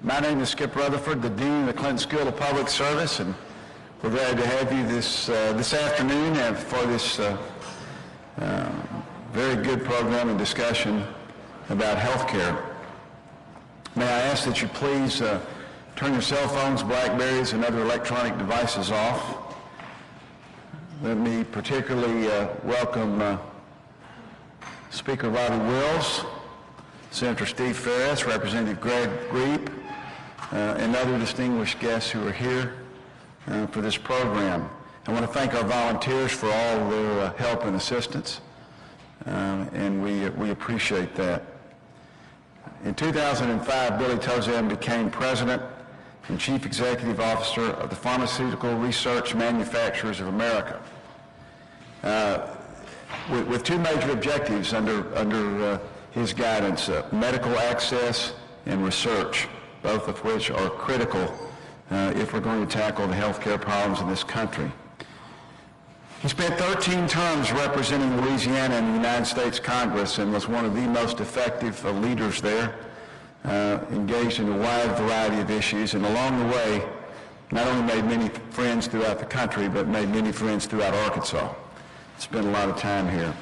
My name is Skip Rutherford, the Dean of the Clinton School of Public Service, and we're glad to have you this afternoon and for this very good program and discussion about health care. May I ask that you please turn your cell phones, Blackberries, and other electronic devices off. Let me particularly welcome Speaker Robbie Wills, Senator Steve Ferris, Representative Greg Reep, and other distinguished guests who are here for this program. I want to thank our volunteers for all their help and assistance, and we appreciate that. In 2005, Billy Tauzin became President and Chief Executive Officer of the Pharmaceutical Research Manufacturers of America, with two major objectives under his guidance, medical access and research, both of which are critical if we're going to tackle the healthcare problems in this country. He spent 13 terms representing Louisiana in the United States Congress and was one of the most effective leaders there, engaged in a wide variety of issues, and along the way not only made many friends throughout the country, but made many friends throughout Arkansas. Spent a lot of time here.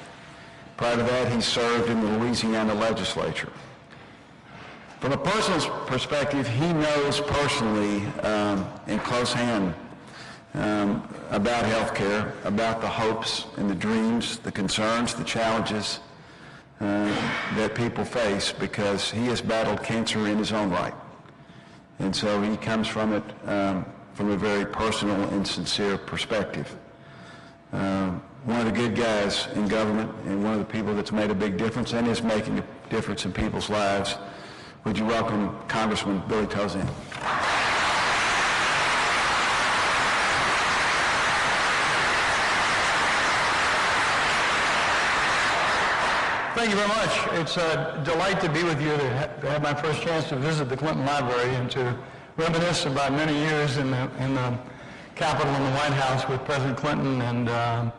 Prior to that, he served in the Louisiana legislature. From a personal perspective, he knows personally in close hand about health care, about the hopes and the dreams, the concerns, the challenges that people face, because he has battled cancer in his own right. And so he comes from it from a very personal and sincere perspective. One of the good guys in government and one of the people that's made a big difference and is making a difference in people's lives. Would you welcome Congressman Billy Tauzin? Thank you very much. It's a delight to be with you, to have my first chance to visit the Clinton Library and to reminisce about many years in the Capitol and the White House with President Clinton, and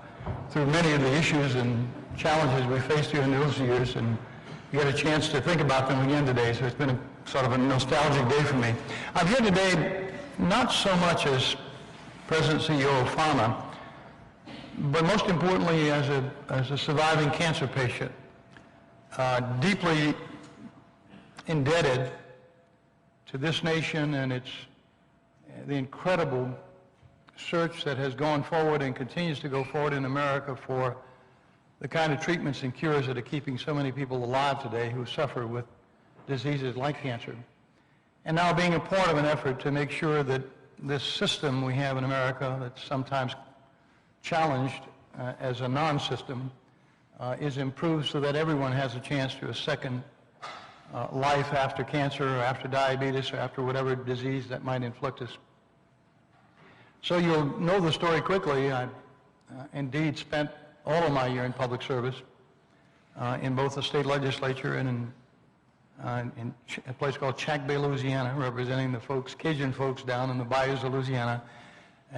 through many of the issues and challenges we faced during those years, and you get a chance to think about them again today, so it's been a sort of a nostalgic day for me. I'm here today not so much as President CEO of Pharma, but most importantly as a surviving cancer patient, deeply indebted to this nation and the incredible search that has gone forward and continues to go forward in America for the kind of treatments and cures that are keeping so many people alive today who suffer with diseases like cancer. And now being a part of an effort to make sure that this system we have in America that's sometimes challenged as a non-system is improved so that everyone has a chance to a second life after cancer or after diabetes or after whatever disease that might inflict us. So you'll know the story quickly. I indeed spent all of my year in public service in both the state legislature and in a place called Chack Bay, Louisiana, representing the folks, Cajun folks down in the bayous of Louisiana,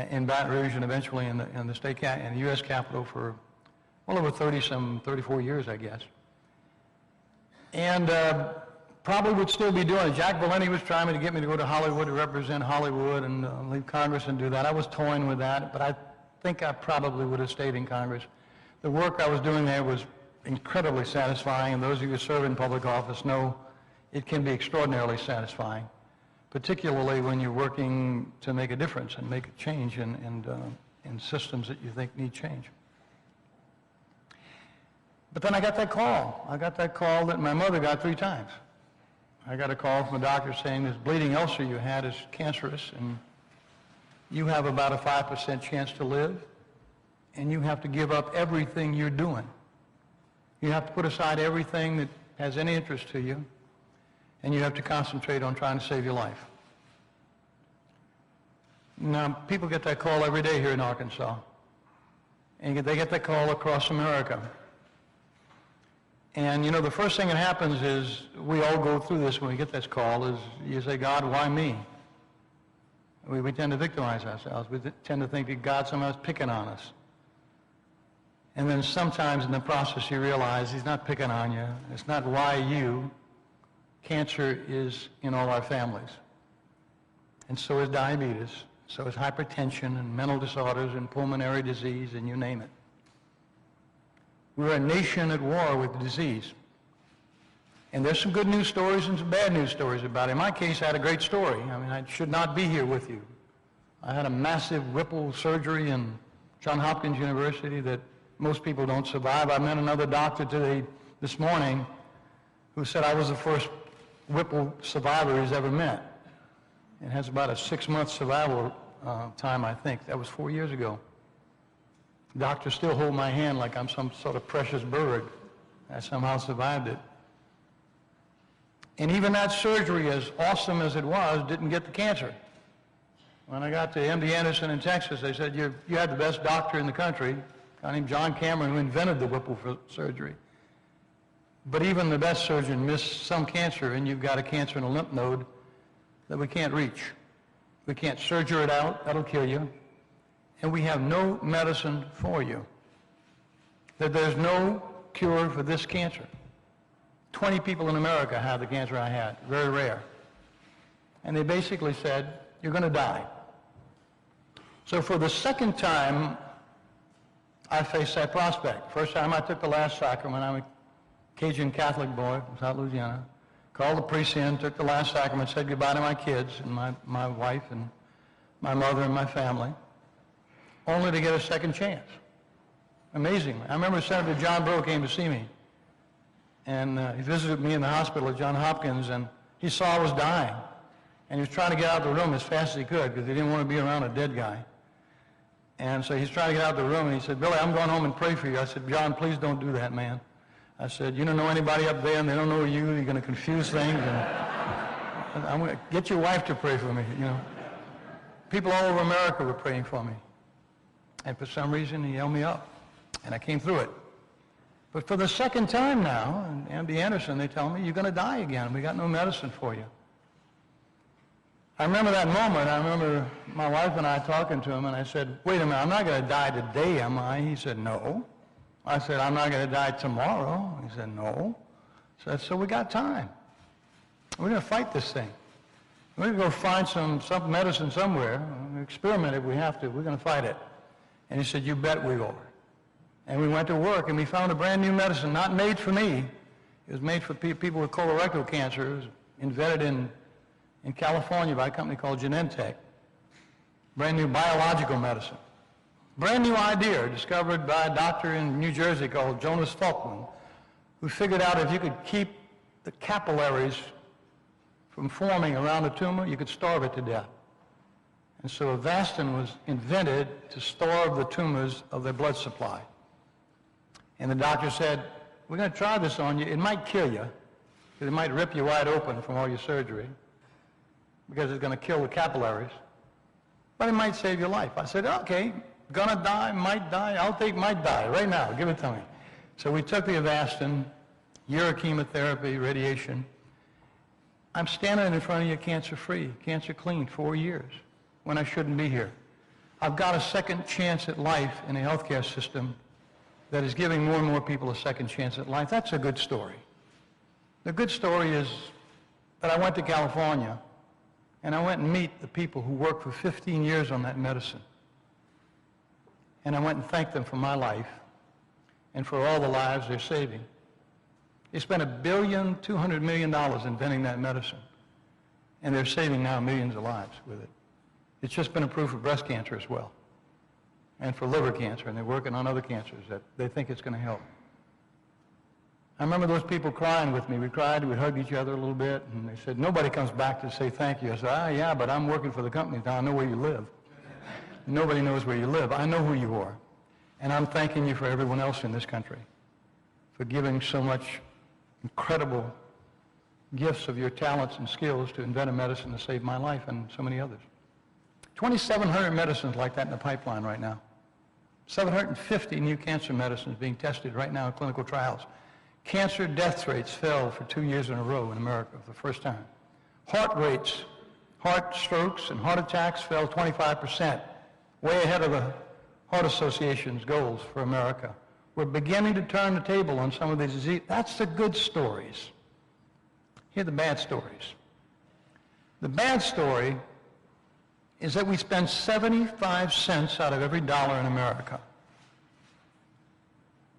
in Baton Rouge, and eventually in the state and the U.S. Capitol for well over 34 years, I guess. And probably would still be doing it. Jack Valenti was trying to get me to go to Hollywood to represent Hollywood and leave Congress and do that. I was toying with that, but I think I probably would have stayed in Congress. The work I was doing there was incredibly satisfying, and those of you who serve in public office know it can be extraordinarily satisfying, particularly when you're working to make a difference and make a change in systems that you think need change. But then I got that call. I got that call that my mother got 3 times. I got a call from a doctor saying this bleeding ulcer you had is cancerous, and you have about a 5% chance to live, and you have to give up everything you're doing. You have to put aside everything that has any interest to you, and you have to concentrate on trying to save your life. Now, people get that call every day here in Arkansas, and they get that call across America. And you know, the first thing that happens is we all go through this when we get this call is you say, God, why me? We tend to victimize ourselves. We tend to think that God somehow is picking on us. And then sometimes in the process you realize he's not picking on you. It's not why you. Cancer is in all our families. and so is diabetes, so is hypertension and mental disorders and pulmonary disease, and you name it. We're a nation at war with disease. And there's some good news stories and some bad news stories about it. In my case, I had a great story. I mean, I should not be here with you. I had a massive Whipple surgery in Johns Hopkins University that most people don't survive. I met another doctor this morning who said I was the first Whipple survivor he's ever met. It has about a 6-month survival time, I think. That was 4 years ago. Doctors still hold my hand like I'm some sort of precious bird. I somehow survived it. And even that surgery, as awesome as it was, didn't get the cancer. When I got to MD Anderson in Texas, they said, you had the best doctor in the country, a guy named John Cameron, who invented the Whipple surgery. But even the best surgeon missed some cancer, and you've got a cancer in a lymph node that we can't reach. We can't surgery it out, that'll kill you. And we have no medicine for you. That there's no cure for this cancer. 20 people in America have the cancer I had, very rare. And they basically said, you're going to die. So for the second time, I faced that prospect. First time I took the last sacrament. I'm a Cajun Catholic boy from South Louisiana. Called the priest in, took the last sacrament, said goodbye to my kids and my wife and my mother and my family, only to get a second chance. Amazingly. I remember Senator John Breaux came to see me, and he visited me in the hospital at Johns Hopkins, and he saw I was dying, and he was trying to get out of the room as fast as he could because he didn't want to be around a dead guy. And so he's trying to get out of the room, and he said, Billy, I'm going home and pray for you. I said, John, please don't do that, man. I said, you don't know anybody up there, and they don't know you. You're going to confuse things. And I'm going to get your wife to pray for me, you know. People all over America were praying for me. And for some reason, he held me up, and I came through it. But for the second time now, and MD Anderson, they tell me, you're going to die again. We got no medicine for you. I remember that moment. I remember my wife and I talking to him, and I said, wait a minute, I'm not going to die today, am I? He said, no. I said, I'm not going to die tomorrow. He said, no. I said, so we got time. We're going to fight this thing. We're going to go find some medicine somewhere, experiment if we have to. We're going to fight it. And he said, you bet we are. And we went to work, and we found a brand new medicine, not made for me. It was made for people with colorectal cancer. It was invented in California by a company called Genentech. Brand new biological medicine. Brand new idea discovered by a doctor in New Jersey called Jonas Folkman, who figured out if you could keep the capillaries from forming around a tumor, you could starve it to death. And so Avastin was invented to starve the tumors of their blood supply. And the doctor said, we're going to try this on you. It might kill you, because it might rip you wide open from all your surgery, because it's going to kill the capillaries. But it might save your life. I said, okay, gonna die, might die. I'll take might die right now. Give it to me. So we took the Avastin, year of chemotherapy, radiation. I'm standing in front of you cancer-free, cancer-clean, 4 years, when I shouldn't be here. I've got a second chance at life in a healthcare system that is giving more and more people a second chance at life. That's a good story. The good story is that I went to California, and I went and meet the people who worked for 15 years on that medicine. And I went and thanked them for my life and for all the lives they're saving. They spent $1.2 billion inventing that medicine, and they're saving now millions of lives with it. It's just been approved for breast cancer as well, and for liver cancer, and they're working on other cancers that they think it's going to help. I remember those people crying with me. We cried, we hugged each other a little bit, and they said, nobody comes back to say thank you. I said, yeah, but I'm working for the company now. I know where you live. Nobody knows where you live. I know who you are. And I'm thanking you for everyone else in this country for giving so much incredible gifts of your talents and skills to invent a medicine to save my life and so many others. 2,700 medicines like that in the pipeline right now. 750 new cancer medicines being tested right now in clinical trials. Cancer death rates fell for 2 years in a row in America for the first time. Heart rates, heart strokes and heart attacks fell 25%. Way ahead of the Heart Association's goals for America. We're beginning to turn the table on some of these diseases. That's the good stories. Here are the bad stories. The bad story is that we spend 75 cents out of every dollar in America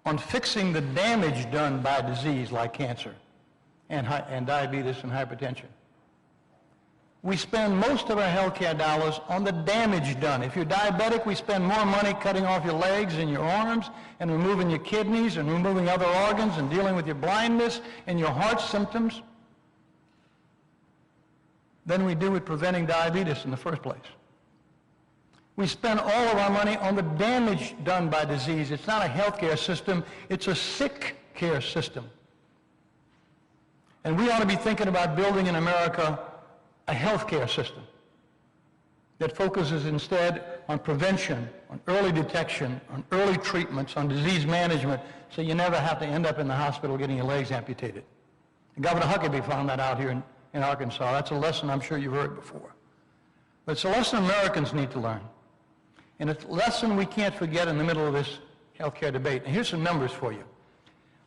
on fixing the damage done by disease like cancer and diabetes and hypertension. We spend most of our healthcare dollars on the damage done. If you're diabetic, we spend more money cutting off your legs and your arms and removing your kidneys and removing other organs and dealing with your blindness and your heart symptoms than we do with preventing diabetes in the first place. We spend all of our money on the damage done by disease. It's not a healthcare system, it's a sick care system. And we ought to be thinking about building in America a healthcare system that focuses instead on prevention, on early detection, on early treatments, on disease management, so you never have to end up in the hospital getting your legs amputated. Governor Huckabee found that out here in Arkansas. That's a lesson I'm sure you've heard before. But it's a lesson Americans need to learn. And it's a lesson we can't forget in the middle of this healthcare debate. And here's some numbers for you.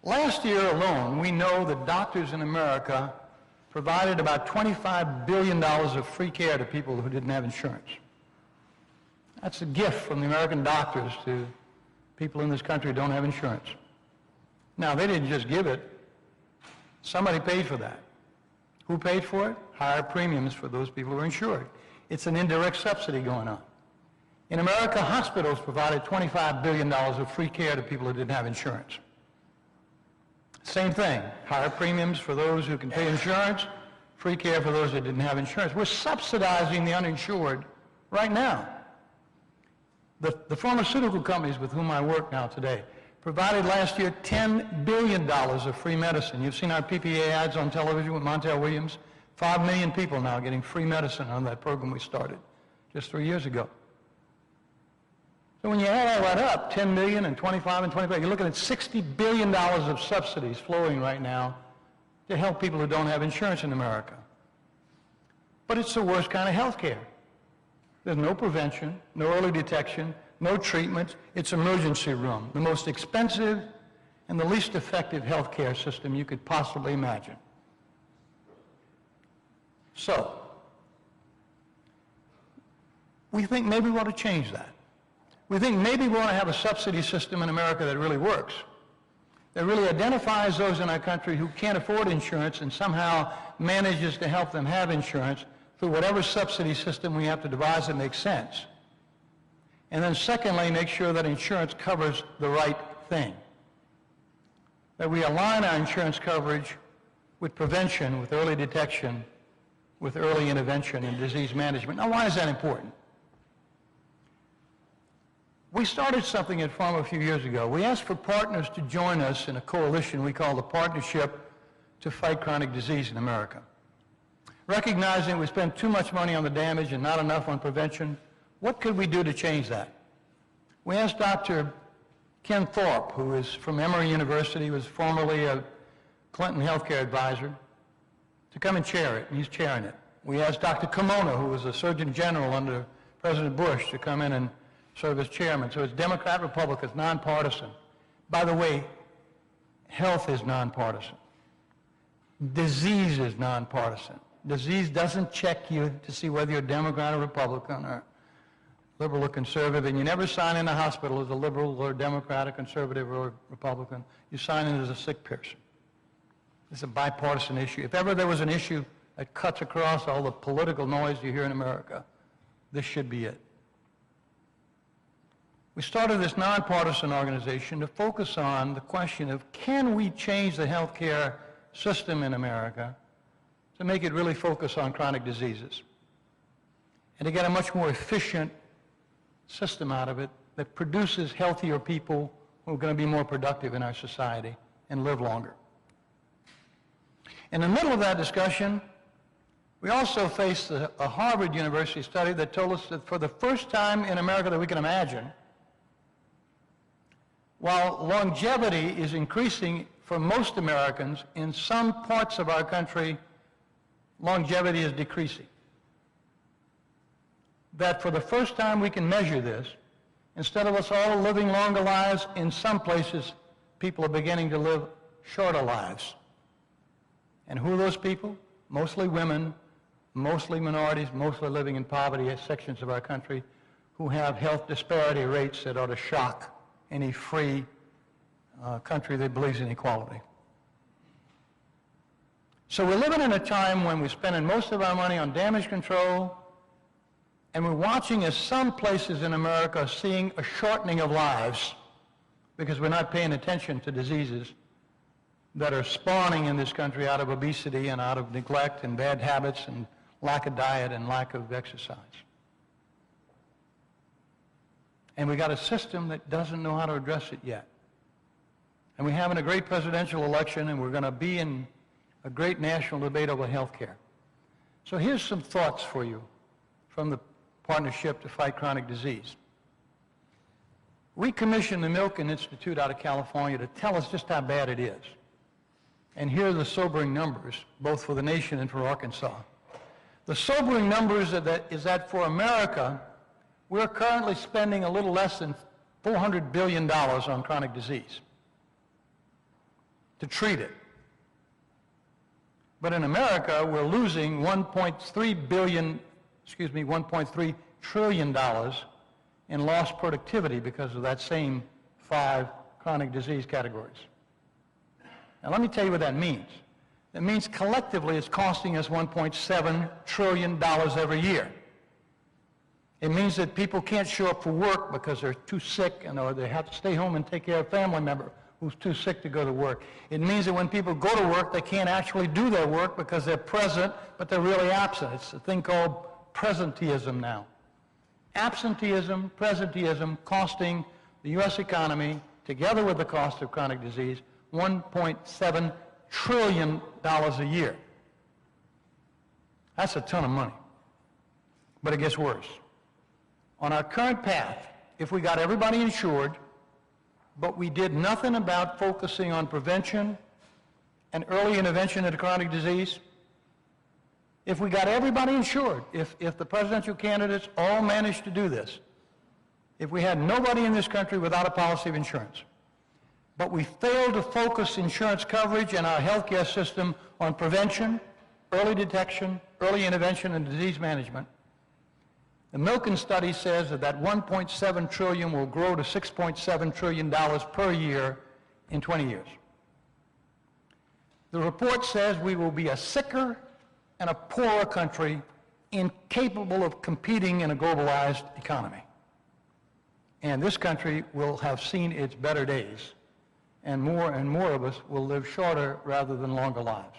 Last year alone, we know that doctors in America provided about $25 billion of free care to people who didn't have insurance. That's a gift from the American doctors to people in this country who don't have insurance. Now, they didn't just give it. Somebody paid for that. Who paid for it? Higher premiums for those people who are insured. It's an indirect subsidy going on. In America, hospitals provided $25 billion of free care to people who didn't have insurance. Same thing, higher premiums for those who can pay insurance, free care for those that didn't have insurance. We're subsidizing the uninsured right now. The pharmaceutical companies with whom I work now today provided last year $10 billion of free medicine. You've seen our PPA ads on television with Montel Williams. 5 million people now getting free medicine on that program we started just 3 years ago. So when you add all that up, 10 million and 25 and 25, you're looking at $60 billion of subsidies flowing right now to help people who don't have insurance in America. But it's the worst kind of health care. There's no prevention, no early detection, no treatment. It's emergency room, the most expensive and the least effective health care system you could possibly imagine. So, we think maybe we ought to change that. We think maybe we want to have a subsidy system in America that really works, that really identifies those in our country who can't afford insurance and somehow manages to help them have insurance through whatever subsidy system we have to devise that makes sense. And then secondly, make sure that insurance covers the right thing. That we align our insurance coverage with prevention, with early detection, with early intervention and disease management. Now, why is that important? We started something at Pharma a few years ago. We asked for partners to join us in a coalition we call the Partnership to Fight Chronic Disease in America. Recognizing we spend too much money on the damage and not enough on prevention, what could we do to change that? We asked Dr. Ken Thorpe, who is from Emory University, was formerly a Clinton healthcare advisor, to come and chair it, and he's chairing it. We asked Dr. Kimona, who was a Surgeon General under President Bush, to come in and serve as chairman. So it's Democrat, Republican, it's nonpartisan. By the way, health is nonpartisan. Disease is nonpartisan. Disease doesn't check you to see whether you're Democrat or Republican or liberal or conservative, and you never sign in a hospital as a liberal or Democrat or conservative or Republican. You sign in as a sick person. It's a bipartisan issue. If ever there was an issue that cuts across all the political noise you hear in America, this should be it. We started this nonpartisan organization to focus on the question of, can we change the healthcare system in America to make it really focus on chronic diseases and to get a much more efficient system out of it that produces healthier people who are going to be more productive in our society and live longer. In the middle of that discussion, we also faced a Harvard University study that told us that for the first time in America that we can imagine, while longevity is increasing for most Americans, in some parts of our country, longevity is decreasing. That for the first time we can measure this. Instead of us all living longer lives, in some places, people are beginning to live shorter lives. And who are those people? Mostly women, mostly minorities, mostly living in poverty sections of our country, who have health disparity rates that ought to shock any free country that believes in equality. So we're living in a time when we're spending most of our money on damage control, and we're watching as some places in America are seeing a shortening of lives because we're not paying attention to diseases that are spawning in this country out of obesity and out of neglect and bad habits and lack of diet and lack of exercise. And we got a system that doesn't know how to address it yet. And we're having a great presidential election, and we're going to be in a great national debate over health care. So here's some thoughts for you from the Partnership to Fight Chronic Disease. We commissioned the Milken Institute out of California to tell us just how bad it is. And here are the sobering numbers, both for the nation and for Arkansas. The sobering numbers is that for America, we're currently spending a little less than $400 billion on chronic disease to treat it. But in America, we're losing $1.3 trillion in lost productivity because of that same 5 chronic disease categories. Now let me tell you what that means. That means collectively it's costing us $1.7 trillion every year. It means that people can't show up for work because they're too sick, or they have to stay home and take care of a family member who's too sick to go to work. It means that when people go to work, they can't actually do their work because they're present, but they're really absent. It's a thing called presenteeism now. Absenteeism, presenteeism, costing the U.S. economy, together with the cost of chronic disease, $1.7 trillion a year. That's a ton of money. But it gets worse. On our current path, if we got everybody insured, but we did nothing about focusing on prevention and early intervention of chronic disease, if we got everybody insured, if the presidential candidates all managed to do this, if we had nobody in this country without a policy of insurance, but we failed to focus insurance coverage and our healthcare system on prevention, early detection, early intervention, and disease management, the Milken study says that $1.7 trillion will grow to $6.7 trillion per year in 20 years. The report says we will be a sicker and a poorer country, incapable of competing in a globalized economy. And this country will have seen its better days, and more of us will live shorter rather than longer lives.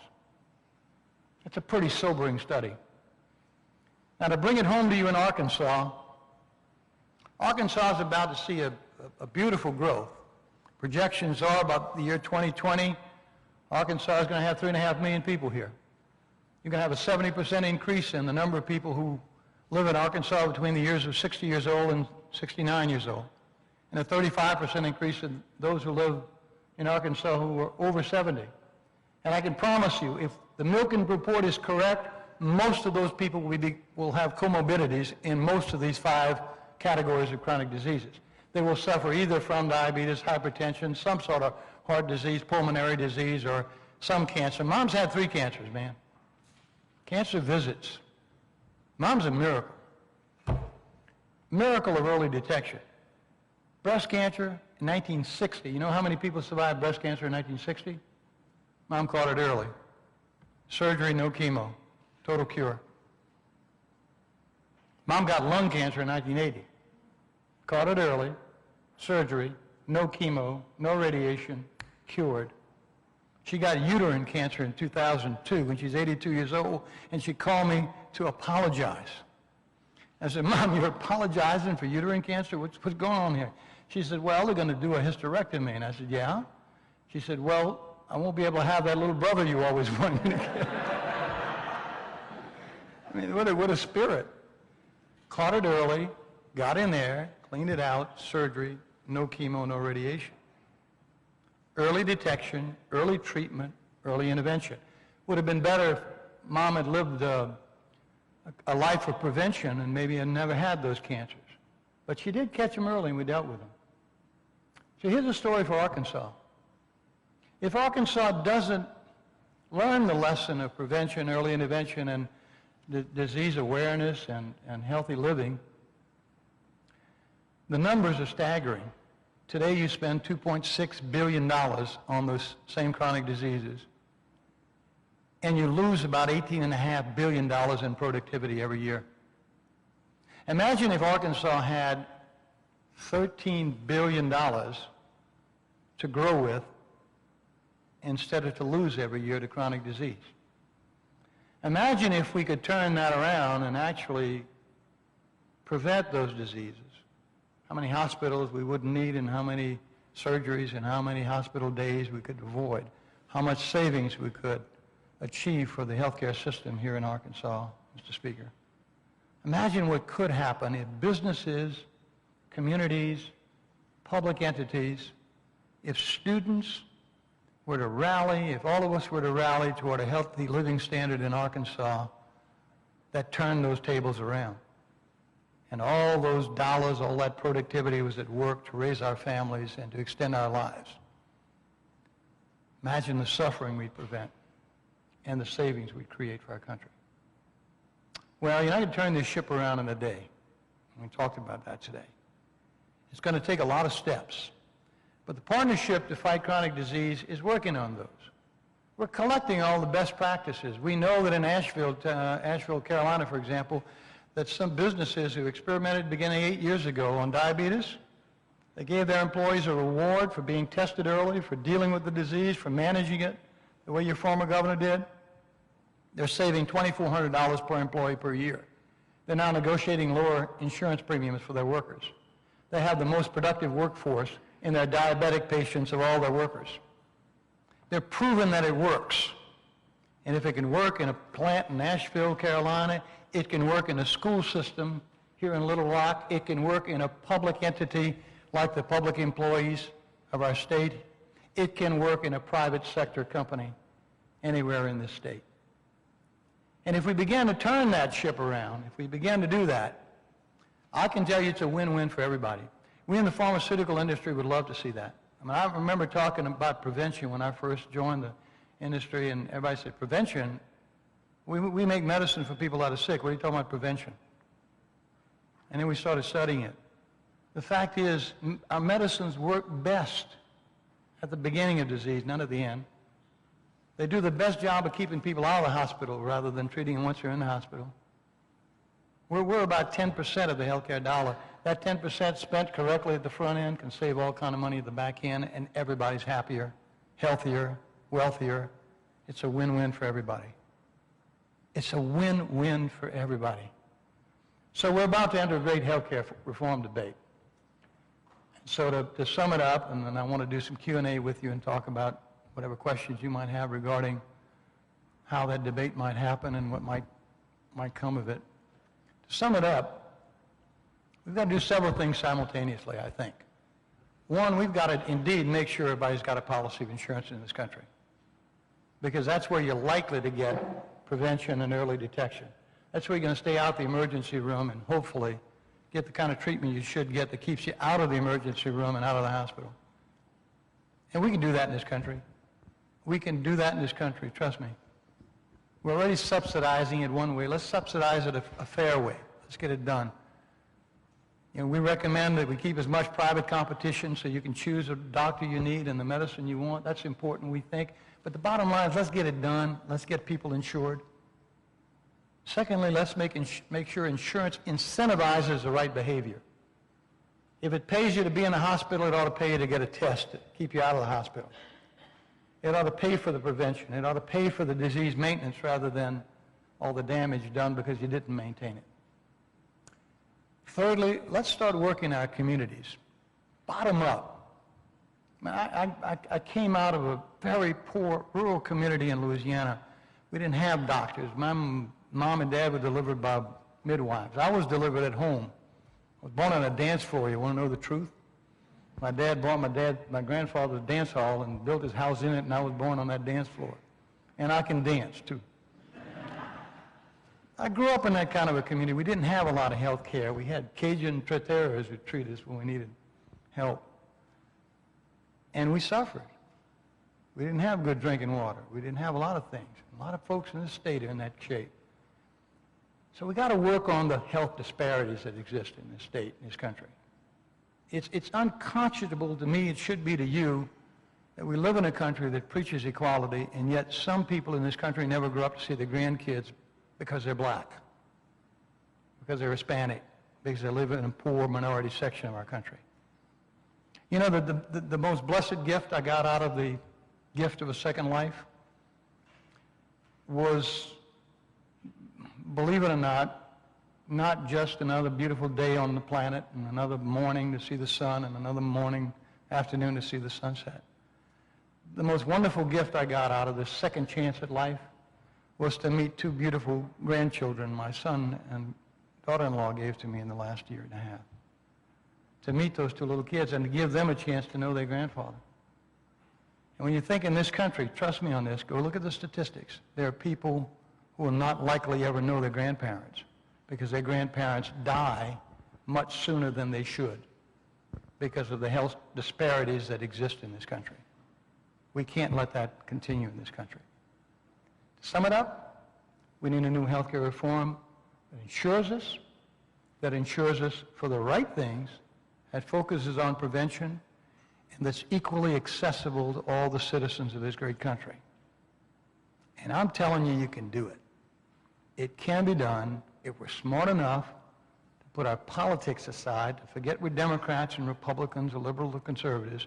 It's a pretty sobering study. Now, to bring it home to you in Arkansas, Arkansas is about to see a beautiful growth. Projections are about the year 2020, Arkansas is going to have 3.5 million people here. You're going to have a 70% increase in the number of people who live in Arkansas between the years of 60 years old and 69 years old, and a 35% increase in those who live in Arkansas who are over 70. And I can promise you, if the Milken report is correct, most of those people will have comorbidities in most of these 5 categories of chronic diseases. They will suffer either from diabetes, hypertension, some sort of heart disease, pulmonary disease, or some cancer. Mom's had 3 cancers, man. Cancer visits. Mom's a miracle. Miracle of early detection. Breast cancer in 1960. You know how many people survived breast cancer in 1960? Mom caught it early. Surgery, no chemo. Total cure. Mom got lung cancer in 1980. Caught it early. Surgery, no chemo, no radiation, cured. She got uterine cancer in 2002 when she's 82 years old, and she called me to apologize. I said, Mom, you're apologizing for uterine cancer? What's going on here? She said, well, they're going to do a hysterectomy. And I said, yeah? She said, well, I won't be able to have that little brother you always wanted me to get. I mean, what a spirit. Caught it early, got in there, cleaned it out, surgery, no chemo, no radiation. Early detection, early treatment, early intervention. Would have been better if Mom had lived a life of prevention and maybe had never had those cancers. But she did catch them early and we dealt with them. So here's a story for Arkansas. If Arkansas doesn't learn the lesson of prevention, early intervention, and disease awareness and healthy living, the numbers are staggering. Today you spend $2.6 billion on those same chronic diseases, and you lose about $18.5 billion in productivity every year. Imagine if Arkansas had $13 billion to grow with instead of to lose every year to chronic disease. Imagine if we could turn that around and actually prevent those diseases. How many hospitals we wouldn't need, and how many surgeries and how many hospital days we could avoid. How much savings we could achieve for the healthcare system here in Arkansas, Mr. Speaker. Imagine what could happen if businesses, communities, public entities, if students were to rally, if all of us were to rally toward a healthy living standard in Arkansas that turned those tables around. And all those dollars, all that productivity was at work to raise our families and to extend our lives. Imagine the suffering we'd prevent and the savings we'd create for our country. Well, you're not going to turn this ship around in a day. We talked about that today. It's going to take a lot of steps. But the partnership to fight chronic disease is working on those. We're collecting all the best practices. We know that in Asheville, Carolina, for example, that some businesses who experimented beginning 8 years ago on diabetes, they gave their employees a reward for being tested early, for dealing with the disease, for managing it the way your former governor did. They're saving $2,400 per employee per year. They're now negotiating lower insurance premiums for their workers. They have the most productive workforce in their diabetic patients of all their workers. They're proven that it works. And if it can work in a plant in Asheville, Carolina, it can work in a school system here in Little Rock, it can work in a public entity like the public employees of our state, it can work in a private sector company anywhere in this state. And if we begin to turn that ship around, if we begin to do that, I can tell you it's a win-win for everybody. We in the pharmaceutical industry would love to see that. I mean, I remember talking about prevention when I first joined the industry, and everybody said, prevention? We make medicine for people that are sick. What are you talking about prevention? And then we started studying it. The fact is, our medicines work best at the beginning of disease, not at the end. They do the best job of keeping people out of the hospital rather than treating them once they're in the hospital. We're about 10% of the healthcare dollar. That 10% spent correctly at the front end can save all kind of money at the back end, and everybody's happier, healthier, wealthier. It's a win-win for everybody. It's a win-win for everybody. So we're about to enter a great healthcare reform debate. So to sum it up, and then I want to do some Q&A with you and talk about whatever questions you might have regarding how that debate might happen and what might come of it. To sum it up, we've got to do several things simultaneously, I think. One, we've got to indeed make sure everybody's got a policy of insurance in this country, because that's where you're likely to get prevention and early detection. That's where you're going to stay out the emergency room and hopefully get the kind of treatment you should get that keeps you out of the emergency room and out of the hospital. And we can do that in this country. We can do that in this country, trust me. We're already subsidizing it one way. Let's subsidize it a fair way. Let's get it done. You know, we recommend that we keep as much private competition so you can choose a doctor you need and the medicine you want. That's important, we think. But the bottom line is, let's get it done. Let's get people insured. Secondly, let's make sure insurance incentivizes the right behavior. If it pays you to be in the hospital, it ought to pay you to get a test to keep you out of the hospital. It ought to pay for the prevention. It ought to pay for the disease maintenance rather than all the damage done because you didn't maintain it. Thirdly, let's start working our communities, bottom up. I came out of a very poor rural community in Louisiana. We didn't have doctors. My mom and dad were delivered by midwives. I was delivered at home. I was born on a dance floor. You want to know the truth? My dad bought my grandfather's dance hall and built his house in it, and I was born on that dance floor. And I can dance, too. I grew up in that kind of a community. We didn't have a lot of health care. We had Cajun traiteras who treated us when we needed help. And we suffered. We didn't have good drinking water. We didn't have a lot of things. A lot of folks in this state are in that shape. So we got to work on the health disparities that exist in this state, in this country. It's unconscionable to me, it should be to you, that we live in a country that preaches equality, and yet some people in this country never grow up to see their grandkids because they're black, because they're Hispanic, because they live in a poor minority section of our country. You know, the most blessed gift I got out of the gift of a second life was, believe it or not just another beautiful day on the planet and another morning to see the sun and another afternoon to see the sunset. The most wonderful gift I got out of this second chance at life was to meet two beautiful grandchildren my son and daughter-in-law gave to me in the last year and a half. To meet those two little kids and to give them a chance to know their grandfather. And when you think in this country, trust me on this, go look at the statistics. There are people who will not likely ever know their grandparents because their grandparents die much sooner than they should because of the health disparities that exist in this country. We can't let that continue in this country. To sum it up, we need a new health care reform that insures us for the right things, that focuses on prevention, and that's equally accessible to all the citizens of this great country. And I'm telling you, you can do it. It can be done if we're smart enough to put our politics aside, to forget we're Democrats and Republicans or liberals or conservatives,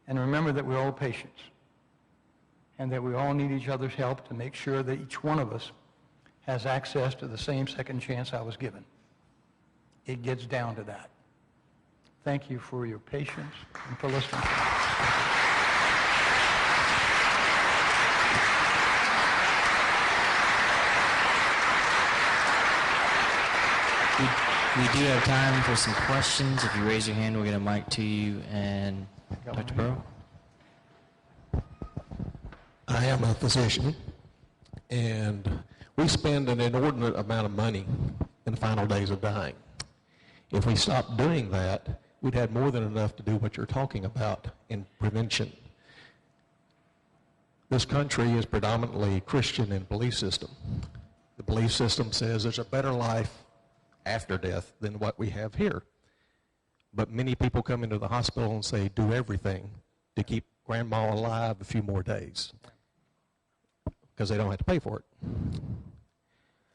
and remember that we're all patients, and that we all need each other's help to make sure that each one of us has access to the same second chance I was given. It gets down to that. Thank you for your patience and for listening. We do have time for some questions. If you raise your hand, we'll get a mic to you. And Dr. Burrow? I am a physician, and we spend an inordinate amount of money in the final days of dying. If we stopped doing that, we'd have more than enough to do what you're talking about in prevention. This country is predominantly Christian in belief system. The belief system says there's a better life after death than what we have here. But many people come into the hospital and say, do everything to keep grandma alive a few more days because they don't have to pay for it.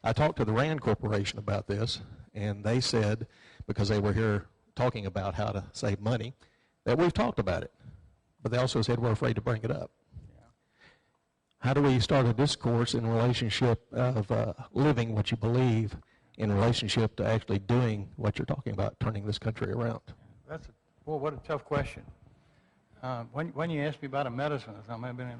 I talked to the Rand Corporation about this, and they said, because they were here talking about how to save money, that we've talked about it. But they also said we're afraid to bring it up. Yeah. How do we start a discourse in relationship of living what you believe in relationship to actually doing what you're talking about, turning this country around? Well, what a tough question. When you asked me about a medicine or something, I've been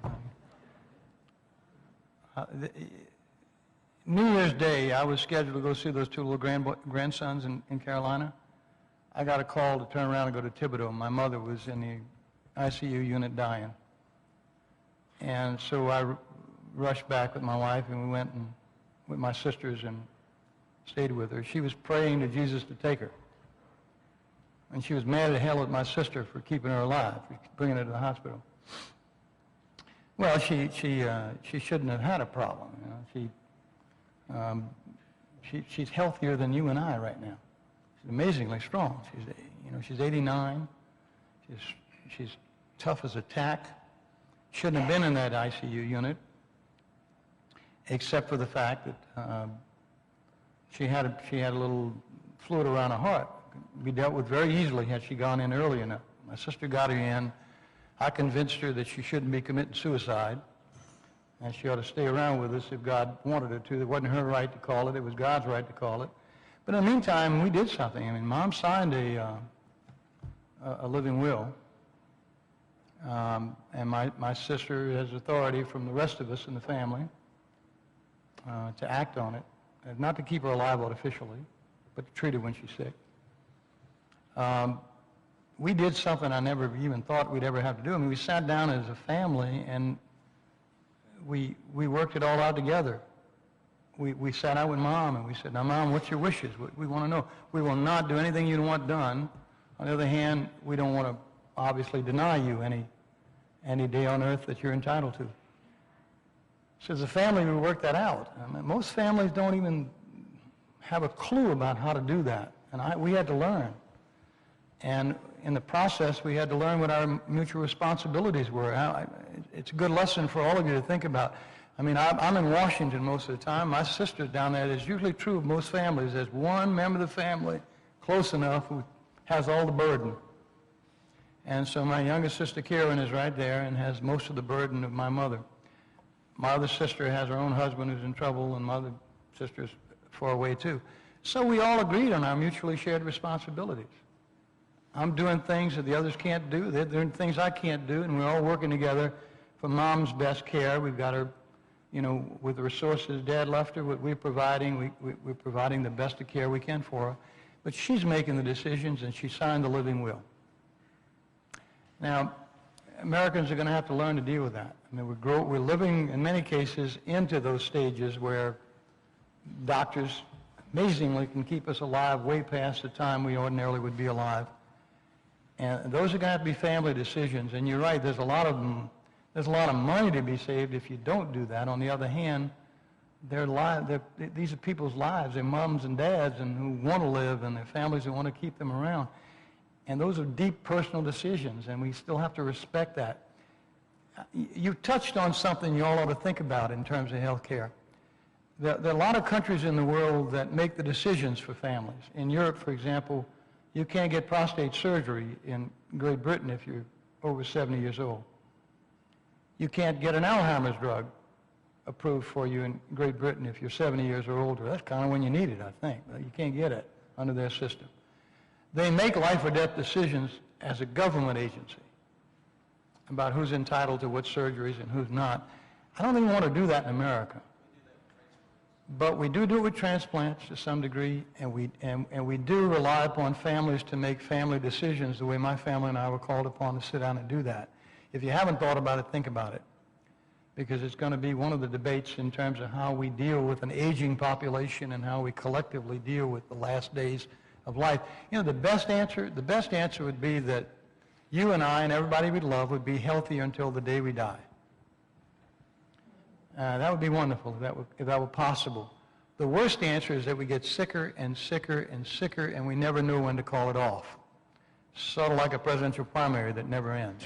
New Year's Day, I was scheduled to go see those two little grandsons in Carolina. I got a call to turn around and go to Thibodeau. My mother was in the ICU unit dying. And so I rushed back with my wife, and we went with my sisters and stayed with her. She was praying to Jesus to take her. And she was mad at hell at my sister for keeping her alive, for bringing her to the hospital. Well, she shouldn't have had a problem. You know? She's healthier than you and I right now. She's amazingly strong. She's 89. She's tough as a tack. Shouldn't have been in that ICU unit, except for the fact that she had a little fluid around her heart. Be dealt with very easily had she gone in early enough. My sister got her in. I convinced her that she shouldn't be committing suicide, and she ought to stay around with us if God wanted her to. It wasn't her right to call it. It was God's right to call it. But in the meantime, we did something. I mean, Mom signed a living will, and my sister has authority from the rest of us in the family to act on it, not to keep her alive artificially, but to treat her when she's sick. We did something I never even thought we'd ever have to do. I mean, we sat down as a family and we worked it all out together. We sat out with Mom and we said, now Mom, what's your wishes? We want to know. We will not do anything you don't want done. On the other hand, we don't want to obviously deny you any day on earth that you're entitled to. So as a family, we worked that out. I mean, most families don't even have a clue about how to do that. And we had to learn. And in the process, we had to learn what our mutual responsibilities were. It's a good lesson for all of you to think about. I mean, I'm in Washington most of the time. My sister's down there. It's usually true of most families. There's one member of the family close enough who has all the burden. And so my youngest sister, Karen, is right there and has most of the burden of my mother. My other sister has her own husband who's in trouble, and my other sister's far away too. So we all agreed on our mutually shared responsibilities. I'm doing things that the others can't do. They're doing things I can't do, and we're all working together for Mom's best care. We've got her, you know, with the resources Dad left her, what we're providing, we're providing the best of care we can for her. But she's making the decisions, and she signed the living will. Now, Americans are going to have to learn to deal with that. I mean, we're living, in many cases, into those stages where doctors, amazingly, can keep us alive way past the time we ordinarily would be alive. And those are going to have to be family decisions. And you're right, there's a lot of money to be saved if you don't do that. On the other hand, these are people's lives, their moms and dads, and who want to live, and their families who want to keep them around. And those are deep personal decisions, and we still have to respect that. You touched on something you all ought to think about in terms of health care. There are a lot of countries in the world that make the decisions for families. In Europe, for example, you can't get prostate surgery in Great Britain if you're over 70 years old. You can't get an Alzheimer's drug approved for you in Great Britain if you're 70 years or older. That's kind of when you need it, I think. You can't get it under their system. They make life or death decisions as a government agency about who's entitled to what surgeries and who's not. I don't even want to do that in America. But we do it with transplants to some degree, and we do rely upon families to make family decisions the way my family and I were called upon to sit down and do that. If you haven't thought about it, think about it, because it's going to be one of the debates in terms of how we deal with an aging population and how we collectively deal with the last days of life. You know, the best answer would be that you and I and everybody we love would be healthier until the day we die. That would be wonderful if that were possible. The worst answer is that we get sicker and sicker and sicker, and we never know when to call it off. Sort of like a presidential primary that never ends.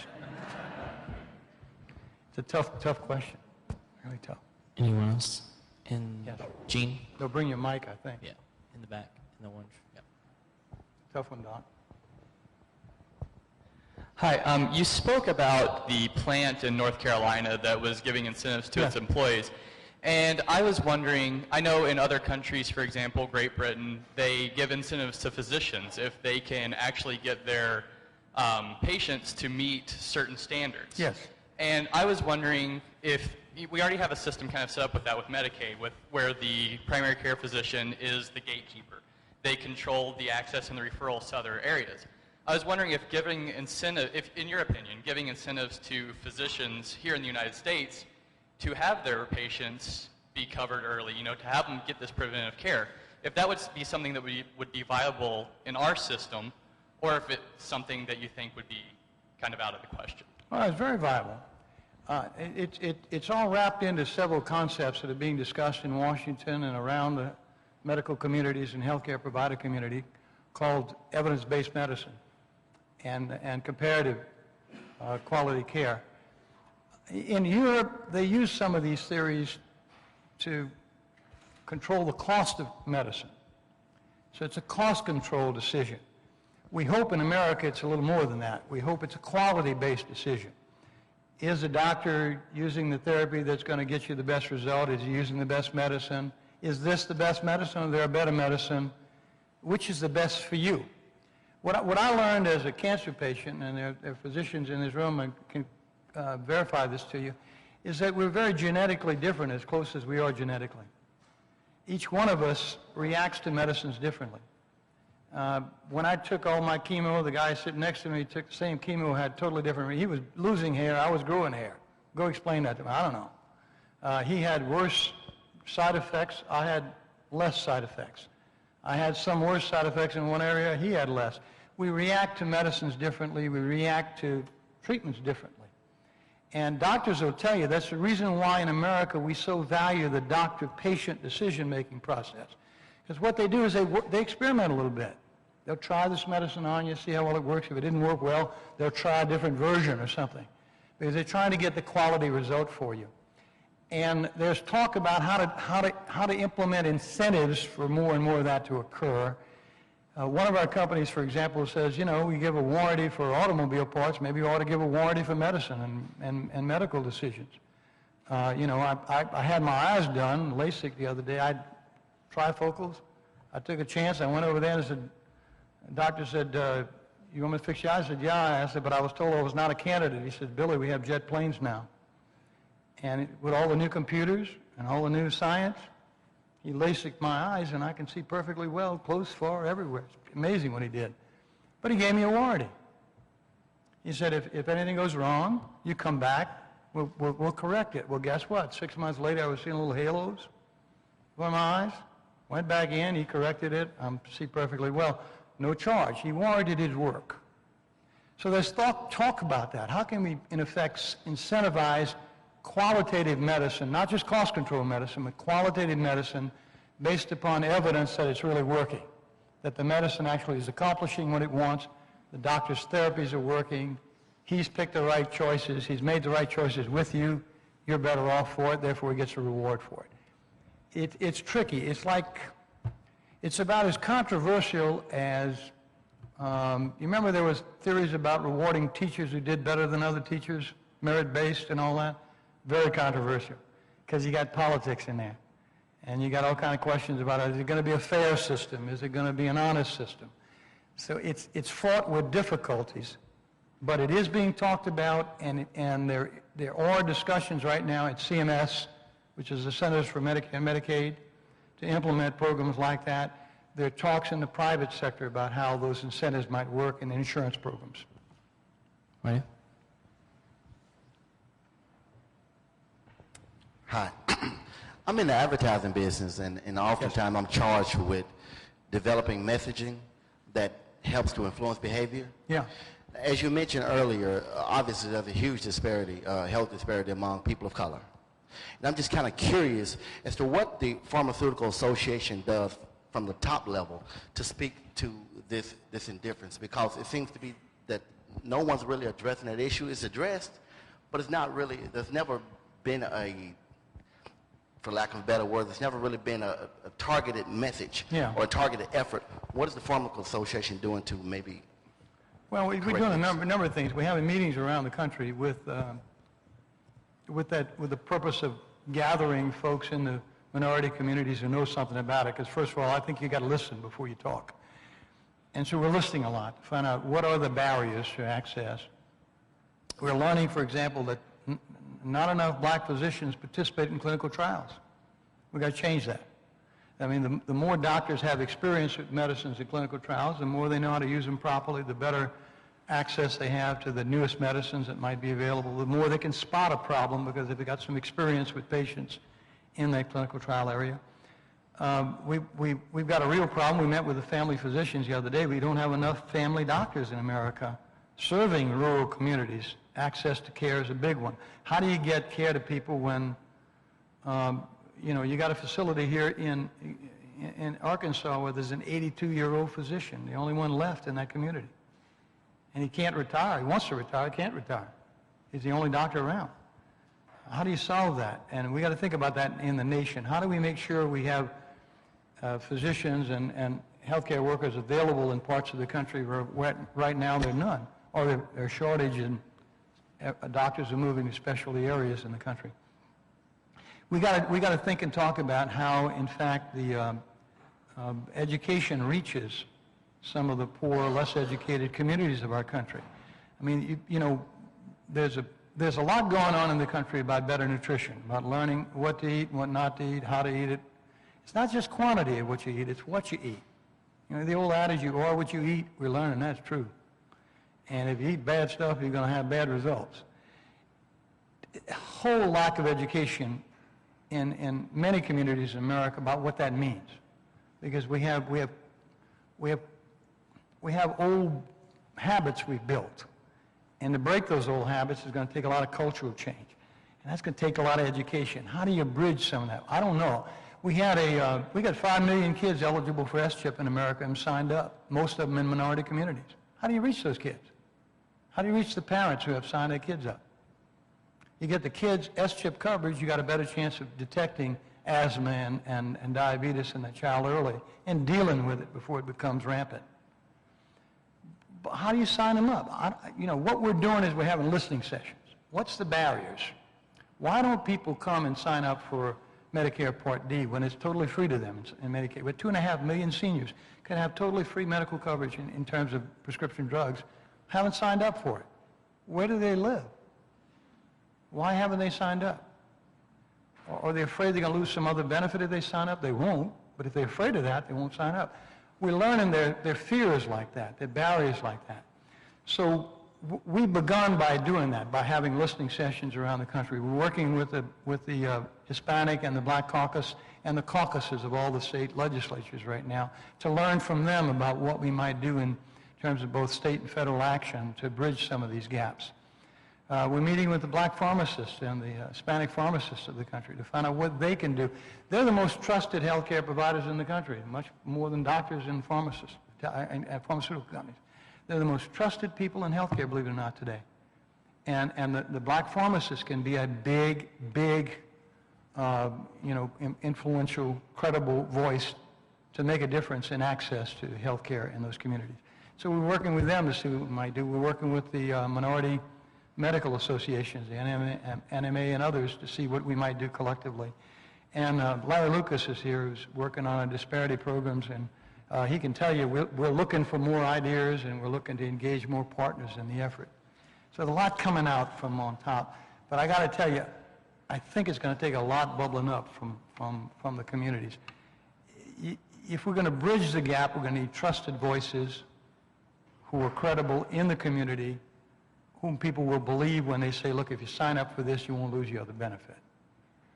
It's a tough question. Really tough. Anyone else? Yes. Gene? They'll bring your mic, I think. Yeah, in the back, in the orange. Yep. Tough one, Doc. Hi, you spoke about the plant in North Carolina that was giving incentives to its employees. And I was wondering, I know in other countries, for example, Great Britain, they give incentives to physicians if they can actually get their patients to meet certain standards. Yes. And I was wondering if, we already have a system kind of set up with that with Medicaid, where the primary care physician is the gatekeeper. They control the access and the referrals to other areas. I was wondering if in your opinion, giving incentives to physicians here in the United States to have their patients be covered early, to have them get this preventive care, if that would be something that would be viable in our system, or if it's something that you think would be kind of out of the question. Well, it's very viable. It's all wrapped into several concepts that are being discussed in Washington and around the medical communities and healthcare provider community called evidence-based medicine and comparative quality care. In Europe, they use some of these theories to control the cost of medicine. So it's a cost control decision. We hope in America it's a little more than that. We hope it's a quality-based decision. Is the doctor using the therapy that's going to get you the best result? Is he using the best medicine? Is this the best medicine or is there a better medicine? Which is the best for you? What I learned as a cancer patient, and there are physicians in this room and can verify this to you, is that we're very genetically different as close as we are genetically. Each one of us reacts to medicines differently. When I took all my chemo, the guy sitting next to me took the same chemo, had totally different. He was losing hair, I was growing hair. Go explain that to me. I don't know. He had worse side effects, I had less side effects. I had some worse side effects in one area, he had less. We react to medicines differently, we react to treatments differently. And doctors will tell you that's the reason why in America we so value the doctor-patient decision-making process. Because what they do is they experiment a little bit. They'll try this medicine on you, see how well it works. If it didn't work well, they'll try a different version or something, because they're trying to get the quality result for you. And there's talk about how to implement incentives for more and more of that to occur. One of our companies, for example, says, you know, we give a warranty for automobile parts, maybe you ought to give a warranty for medicine and medical decisions. You know, I had my eyes done, LASIK, the other day. I had trifocals. I took a chance. I went over there and said, the doctor said, you want me to fix your eyes? I said, yeah. I said, but I was told I was not a candidate. He said, Billy, we have jet planes now. And with all the new computers and all the new science, he LASIKed my eyes, and I can see perfectly well, close, far, everywhere. It's amazing what he did. But he gave me a warranty. He said, if anything goes wrong, you come back, we'll correct it. Well, guess what? 6 months later, I was seeing little halos for my eyes. Went back in, he corrected it. I see perfectly well. No charge. He warranted his work. So there's talk about that. How can we, in effect, incentivize qualitative medicine, not just cost control medicine, but qualitative medicine based upon evidence that it's really working, that the medicine actually is accomplishing what it wants, the doctor's therapies are working, he's picked the right choices, he's made the right choices with you, you're better off for it, therefore he gets a reward for it. It's tricky. It's like, it's about as controversial as, you remember there was theories about rewarding teachers who did better than other teachers, merit-based and all that? Very controversial, because you got politics in there. And you got all kind of questions about, is it going to be a fair system? Is it going to be an honest system? So it's fraught with difficulties, but it is being talked about, and there are discussions right now at CMS, which is the Centers for Medicare and Medicaid, to implement programs like that. There are talks in the private sector about how those incentives might work in insurance programs. Right? Hi. I'm in the advertising business, and oftentimes I'm charged with developing messaging that helps to influence behavior. Yeah. As you mentioned earlier, obviously there's a huge disparity, health disparity among people of color. And I'm just kind of curious as to what the Pharmaceutical Association does from the top level to speak to this indifference, because it seems to be that no one's really addressing that issue. It's addressed, but it's not really, there's never been for lack of a better word, there's never really been a targeted message or a targeted effort. What is the Pharmaceutical Association doing to maybe Well, we're doing a number of things. We're having meetings around the country with the purpose of gathering folks in the minority communities who know something about it. Because first of all, I think you got to listen before you talk. And so we're listening a lot to find out what are the barriers to access. We're learning, for example, that not enough black physicians participate in clinical trials. We've got to change that. I mean, the more doctors have experience with medicines and clinical trials, the more they know how to use them properly, the better access they have to the newest medicines that might be available, the more they can spot a problem because they've got some experience with patients in that clinical trial area. We've got a real problem. We met with the family physicians the other day. We don't have enough family doctors in America serving rural communities. Access to care is a big one. How do you get care to people when, you got a facility here in Arkansas where there's an 82-year-old physician, the only one left in that community. And he can't retire. He wants to retire, can't retire. He's the only doctor around. How do you solve that? And we got to think about that in the nation. How do we make sure we have physicians and healthcare workers available in parts of the country where right now there are none, or there's a shortage and doctors are moving to specialty areas in the country. We got to think and talk about how, in fact, the education reaches some of the poor, less educated communities of our country. I mean, there's a lot going on in the country about better nutrition, about learning what to eat, what not to eat, how to eat it. It's not just quantity of what you eat, it's what you eat. The old adage, you are what you eat, we're learning that's true. And if you eat bad stuff, you're going to have bad results. A whole lack of education in many communities in America about what that means, because we have old habits we've built, and to break those old habits is going to take a lot of cultural change, and that's going to take a lot of education. How do you bridge some of that? I don't know. we got 5 million kids eligible for S-chip in America and signed up, most of them in minority communities. How do you reach those kids? How do you reach the parents who have signed their kids up? You get the kids S-chip coverage, you got a better chance of detecting asthma and diabetes in the child early and dealing with it before it becomes rampant. But how do you sign them up? What we're doing is we're having listening sessions. What's the barriers? Why don't people come and sign up for Medicare Part D when it's totally free to them in Medicaid? With 2.5 million seniors can have totally free medical coverage in terms of prescription drugs, haven't signed up for it. Where do they live? Why haven't they signed up? Are they afraid they're going to lose some other benefit if they sign up? They won't, but if they're afraid of that, they won't sign up. We're learning their fears like that, their barriers like that. So we've begun by doing that, by having listening sessions around the country. We're working with the Hispanic and the Black Caucus and the caucuses of all the state legislatures right now to learn from them about what we might do in terms of both state and federal action to bridge some of these gaps. We're meeting with the black pharmacists and the Hispanic pharmacists of the country to find out what they can do. They're the most trusted healthcare providers in the country, much more than doctors and pharmacists and pharmaceutical companies. They're the most trusted people in healthcare, believe it or not, today. And the black pharmacists can be a big, influential, credible voice to make a difference in access to healthcare in those communities. So we're working with them to see what we might do. We're working with the minority medical associations, the NMA and others, to see what we might do collectively. And Larry Lucas is here, who's working on disparity programs, and he can tell you we're looking for more ideas and we're looking to engage more partners in the effort. So there's a lot coming out from on top. But I got to tell you, I think it's going to take a lot bubbling up from the communities. If we're going to bridge the gap, we're going to need trusted voices who are credible in the community, whom people will believe when they say, look, if you sign up for this, you won't lose your other benefit.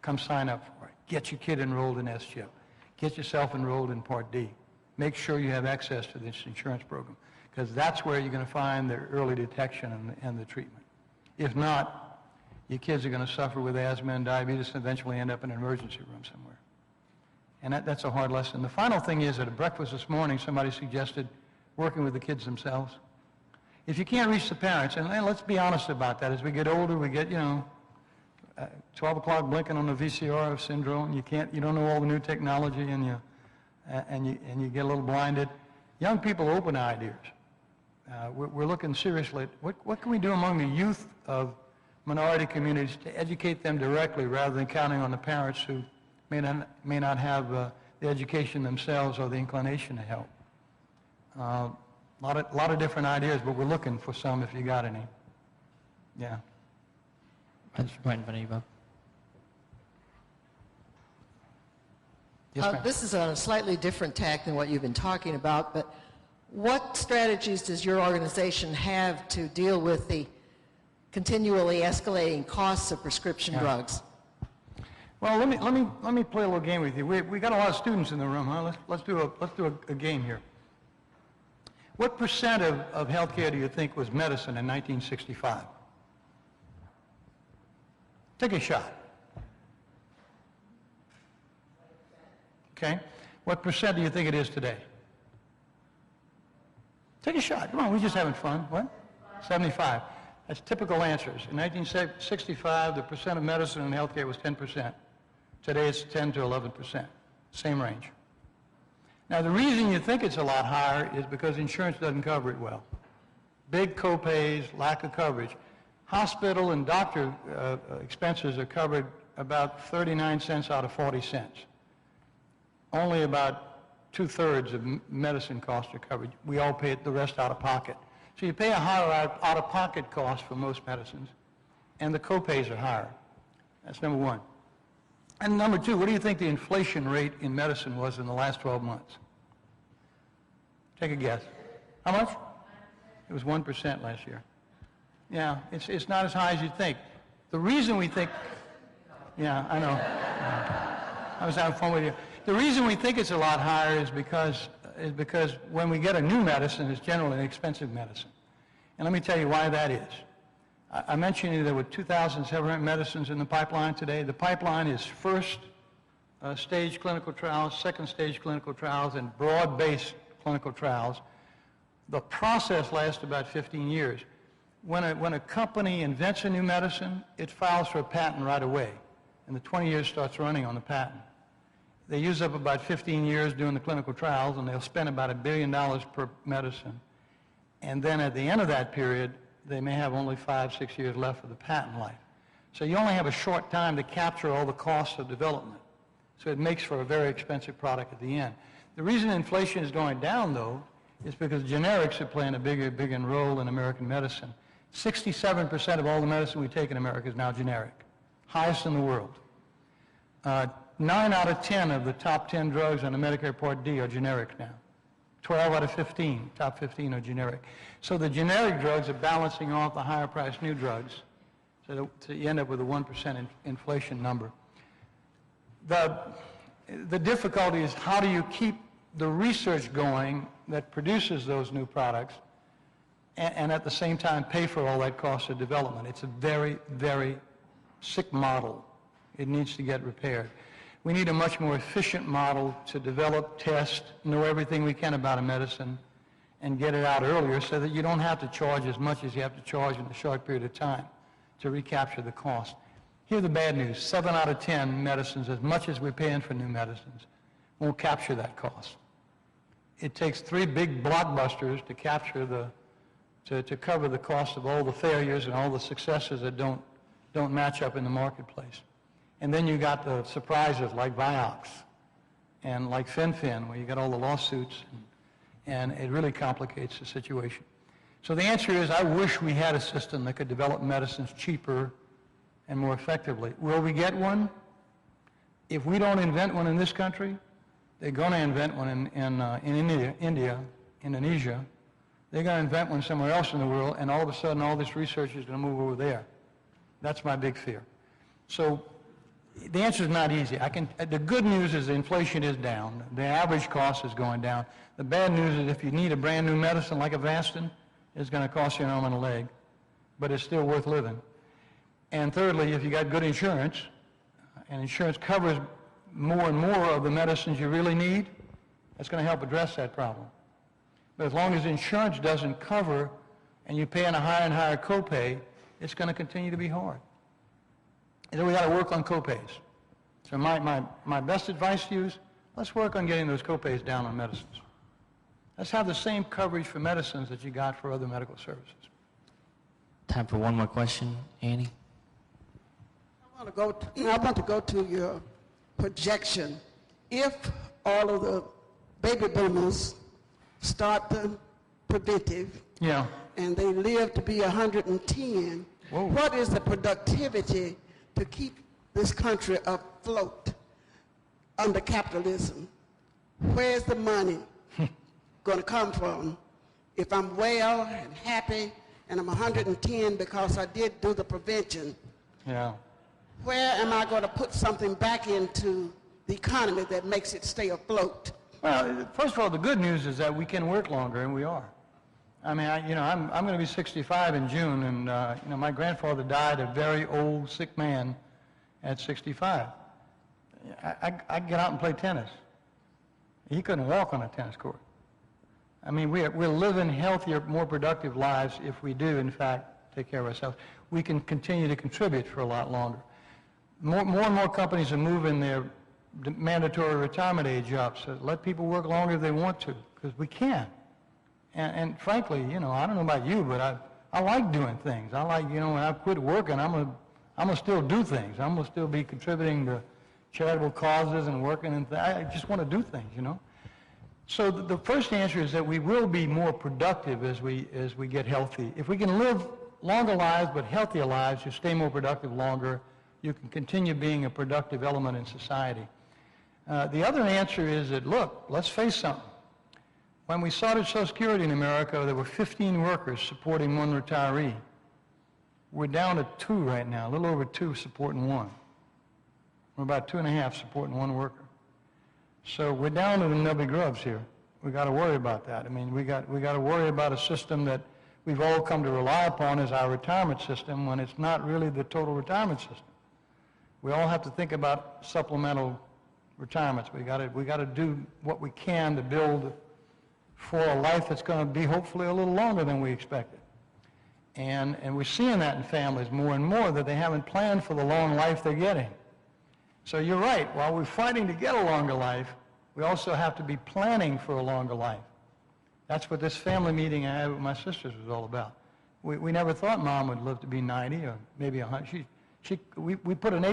Come sign up for it. Get your kid enrolled in S-chip. Get yourself enrolled in Part D. Make sure you have access to this insurance program, because that's where you're going to find the early detection and the treatment. If not, your kids are going to suffer with asthma and diabetes and eventually end up in an emergency room somewhere. And that's a hard lesson. The final thing is, at a breakfast this morning, somebody suggested working with the kids themselves. If you can't reach the parents, and let's be honest about that, as we get older, we get, 12 o'clock blinking on the VCR syndrome. You don't know all the new technology, and you get a little blinded. Young people open ideas. We're looking seriously at what can we do among the youth of minority communities to educate them directly rather than counting on the parents who may not have the education themselves or the inclination to help. A lot of different ideas, but we're looking for some if you got any. Yeah. Right in front of you, Bob. Yes, ma'am. This is on a slightly different tack than what you've been talking about, but what strategies does your organization have to deal with the continually escalating costs of prescription drugs? Well, let me play a little game with you. We got a lot of students in the room, huh? Let's do a game here. What percent of healthcare do you think was medicine in 1965? Take a shot. Okay. What percent do you think it is today? Take a shot. Come on, we're just having fun. What? 75. That's typical answers. In 1965, the percent of medicine in healthcare was 10%. Today it's 10 to 11%. Same range. Now, the reason you think it's a lot higher is because insurance doesn't cover it well. Big co-pays, lack of coverage. Hospital and doctor expenses are covered about 39 cents out of 40 cents. Only about 2/3 of medicine costs are covered. We all pay the rest out of pocket. So you pay a higher out-of-pocket cost for most medicines, and the co-pays are higher. That's number one. And number two, what do you think the inflation rate in medicine was in the last 12 months? Take a guess. How much? It was 1% last year. Yeah, it's not as high as you'd think. The reason we think, yeah, I know. I was having fun with you. The reason we think it's a lot higher is because when we get a new medicine, it's generally an expensive medicine. And let me tell you why that is. I mentioned there were 2,700 medicines in the pipeline today. The pipeline is first stage clinical trials, second stage clinical trials, and broad-based clinical trials. The process lasts about 15 years. When a company invents a new medicine, it files for a patent right away, and the 20 years starts running on the patent. They use up about 15 years doing the clinical trials, and they'll spend about $1 billion per medicine. And then at the end of that period, they may have only 5-6 years left of the patent life. So you only have a short time to capture all the costs of development. So it makes for a very expensive product at the end. The reason inflation is going down, though, is because generics are playing a bigger role in American medicine. 67% of all the medicine we take in America is now generic, highest in the world. 9 out of 10 of the top 10 drugs on the Medicare Part D are generic now. 12 out of 15, top 15 are generic. So the generic drugs are balancing off the higher priced new drugs, so you end up with a 1% inflation number. The difficulty is how do you keep the research going that produces those new products and at the same time pay for all that cost of development. It's a very, very sick model. It needs to get repaired. We need a much more efficient model to develop, test, know everything we can about a medicine, and get it out earlier so that you don't have to charge as much as you have to charge in a short period of time to recapture the cost. Here's the bad news. 7 out of 10 medicines, as much as we're paying for new medicines, won't capture that cost. It takes 3 big blockbusters to capture to cover the cost of all the failures and all the successes that don't match up in the marketplace. And then you got the surprises like Vioxx and like Fen-Phen, where you got all the lawsuits, and it really complicates the situation. So the answer is, I wish we had a system that could develop medicines cheaper and more effectively. Will we get one? If we don't invent one in this country, they're going to invent one in Indonesia. They're going to invent one somewhere else in the world, and all of a sudden all this research is going to move over there. That's my big fear. So the answer is not easy. The good news is the inflation is down. The average cost is going down. The bad news is if you need a brand new medicine like Avastin, it's going to cost you an arm and a leg, but it's still worth living. And thirdly, if you got good insurance, and insurance covers more and more of the medicines you really need, that's going to help address that problem. But as long as insurance doesn't cover and you're paying a higher and higher copay, it's going to continue to be hard. And then we got to work on copays. So my best advice to you is, let's work on getting those copays down on medicines. Let's have the same coverage for medicines that you got for other medical services. Time for one more question. Annie? I want to go to your projection. If all of the baby boomers start the preventive, and they live to be 110, what is the productivity to keep this country afloat under capitalism? Where's the money going to come from? If I'm well and happy and I'm 110 because I did do the prevention, where am I going to put something back into the economy that makes it stay afloat? Well, first of all, the good news is that we can work longer, and we are. I mean, I'm going to be 65 in June, and my grandfather died a very old, sick man at 65. I get out and play tennis. He couldn't walk on a tennis court. I mean, we're living healthier, more productive lives if we do, in fact, take care of ourselves. We can continue to contribute for a lot longer. More and more companies are moving their mandatory retirement age up, so let people work longer if they want to, because we can. And frankly, I don't know about you, but I like doing things. I like, when I quit working, I'm gonna still do things. I'm gonna still be contributing to charitable causes and working, and I just want to do things, So the first answer is that we will be more productive as we get healthy. If we can live longer lives but healthier lives, you stay more productive longer. You can continue being a productive element in society. The other answer is that, look, let's face something. When we started Social Security in America, there were 15 workers supporting one retiree. We're down to 2 right now, a little over 2 supporting 1. We're about 2.5 supporting 1 worker. So we're down to the nubby grubs here. We got to worry about that. I mean, we got to worry about a system that we've all come to rely upon as our retirement system when it's not really the total retirement system. We all have to think about supplemental retirements. We got to do what we can to build for a life that's going to be hopefully a little longer than we expected. And we're seeing that in families more and more, that they haven't planned for the long life they're getting. So you're right, while we're fighting to get a longer life, we also have to be planning for a longer life. That's what this family meeting I had with my sisters was all about. We never thought Mom would live to be 90 or maybe 100. We put an